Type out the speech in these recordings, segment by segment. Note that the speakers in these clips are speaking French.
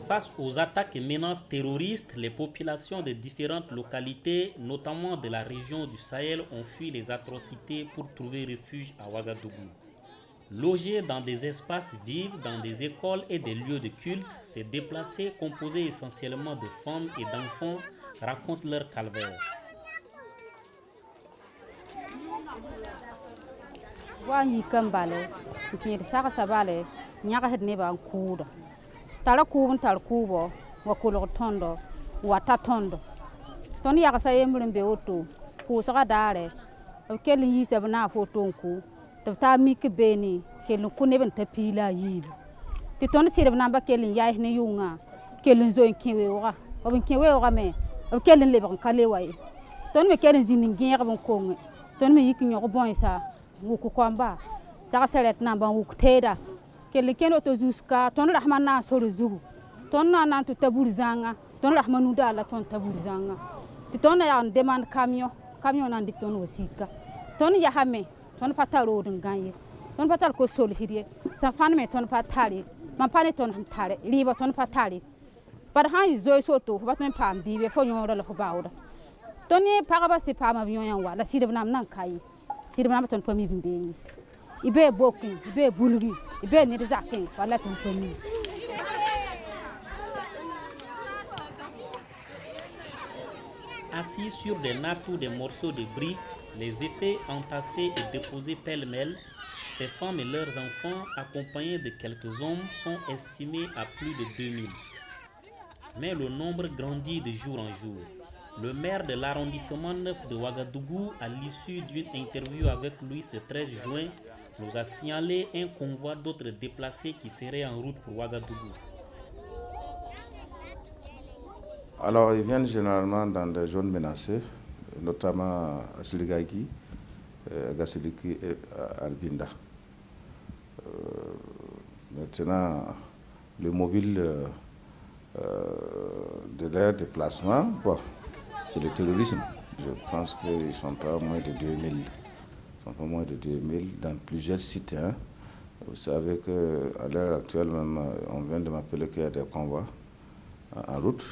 Face aux attaques et menaces terroristes, les populations de différentes localités, notamment de la région du Sahel, ont fui les atrocités pour trouver refuge à Ouagadougou. Logés dans des espaces vides, dans des écoles et des lieux de culte, ces déplacés, composés essentiellement de femmes et d'enfants, racontent leur calvaire. Tara kuubun tar kuubo wa kulog tondo wa ta tondo ton ya sa yemrin be woto ku saga dare o kelin yi se bana foto ku to ta mik beni kelin ku ne ben ta pila yi ti ton sire bana ba kelin ya ne yunga kelin zo kinwe wa o bin kinwe wa me o kelin le ban kale wa ton me kelin zinin gyer ban ko ton me yik nyogo bon sa wu ku kwamba saga seret na ban wu teda kelin keno to juska ton rahman na soro zugu ton na to tabur zanga ton rahmanu da la ton tabur zanga ti ton ya demand camion nan dik ton wasika ton ya hame ton pataro dun ganye ton patar ko sol hirie sa fan me ton patari man pane ton tare liba ton patari par han zo soto fa ton pam dibe fo nyon la fo bawda ton ni paraba se pam avion yan wa la sidebnam nan kai sidebnam ton pami bimbe ibe bokin ibe bulgi ibe ni zakin wala ton pami. Assis sur des nattes ou des morceaux de briques, les épées entassées et déposées pêle-mêle, ces femmes et leurs enfants, accompagnés de quelques hommes, sont estimés à plus de 2000. Mais le nombre grandit de jour en jour. Le maire de l'arrondissement 9 de Ouagadougou, à l'issue d'une interview avec lui ce 13 juin, nous a signalé un convoi d'autres déplacés qui seraient en route pour Ouagadougou. Alors, ils viennent généralement dans des zones menacées, notamment à Siligaki, à Gassiliki et à Albinda. Maintenant, le mobile de leur déplacement, bon, c'est le terrorisme. Je pense qu'ils ne sont pas moins de 2000. Ils sont pas moins de 2000 dans plusieurs sites. Hein. Vous savez qu'à l'heure actuelle, même, on vient de m'appeler qu'il y a des convois en route.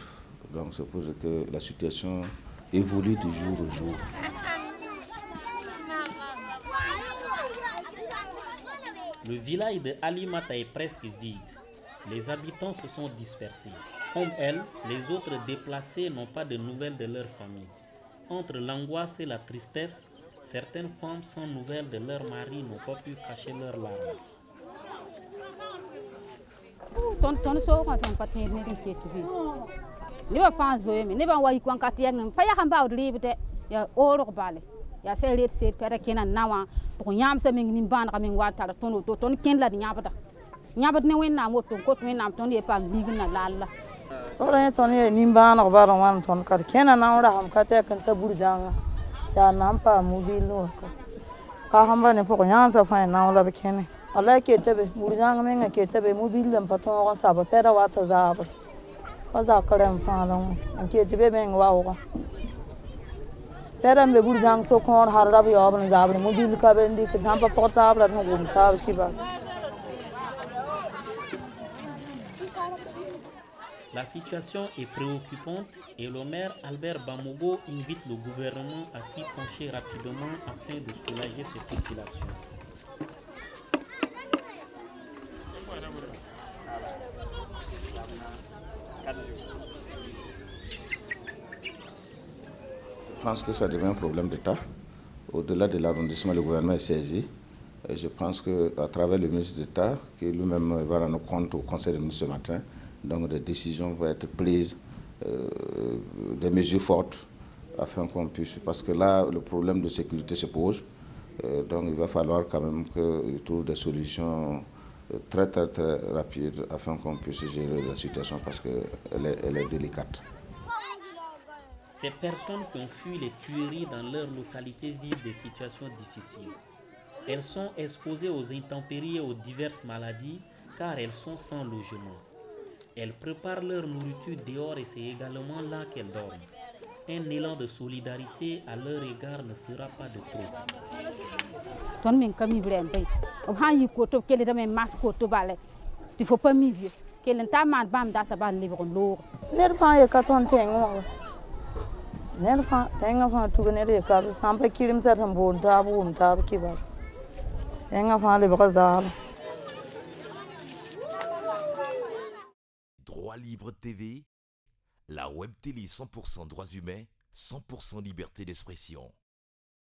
Donc, c'est pour dire que la situation évolue de jour au jour. Le village de Alimata est presque vide. Les habitants se sont dispersés. Comme elle, les autres déplacés n'ont pas de nouvelles de leur famille. Entre l'angoisse et la tristesse, certaines femmes sans nouvelles de leur mari n'ont pas pu cacher leurs larmes. Ni ba fan zoe me ni ba wayi kwan katiyang pa ya kan ba odlibde ya oro bale ya se let se pere kenan nawa to nyam se min nim ban min wata to to ton ken la nyabada ne wen na moto ko to na ton ye pam zigin na lalla ora ton ye nim ban ba ron wan ton kar kenan na ora ham kate kan ta burjanga ya nam pa mobile ka hamba ne fo nyam sa fa na ola be kenan ala ke tebe burjanga men ke tebe mobile lam pa ton ko sa ba pera wata za ba Oza kalem falon anke tibe ben wawo teram be burjang so kon harda bi obn zabne mobile ka bendi ke sampa portable no gum ta kiba. La situation est préoccupante et le maire Albert Bamogo invite le gouvernement à s'y pencher rapidement afin de soulager ces populations. Je pense que ça devient un problème d'État. Au-delà de l'arrondissement, le gouvernement est saisi. Et je pense qu'à travers le ministre d'État, qui lui-même va rendre compte au Conseil des ministres ce matin, donc des décisions vont être prises, des mesures fortes, afin qu'on puisse... Parce que là, le problème de sécurité se pose. Donc il va falloir quand même qu'ils trouvent des solutions très rapides afin qu'on puisse gérer la situation parce qu'elle est délicate. Ces personnes qui ont fui les tueries dans leur localité vivent des situations difficiles. Elles sont exposées aux intempéries et aux diverses maladies car elles sont sans logement. Elles préparent leur nourriture dehors et c'est également là qu'elles dorment. Un élan de solidarité à leur égard ne sera pas de trop. Ton min kami brem bay o han yi ko to kele da men mas ko to bale il faut pas mi vieux kelen ta maan bãmb data baa lebg n loog ned fãa ye ka tõnd tẽng wãga ned fãa tẽngã fãa tug ned ye ka sã n pa kiremsã sẽn boond taab wʋm taab kibar tẽngã fãa lebga zaala. Droit Libre TV, la web télé 100% droits humains, 100% liberté d'expression.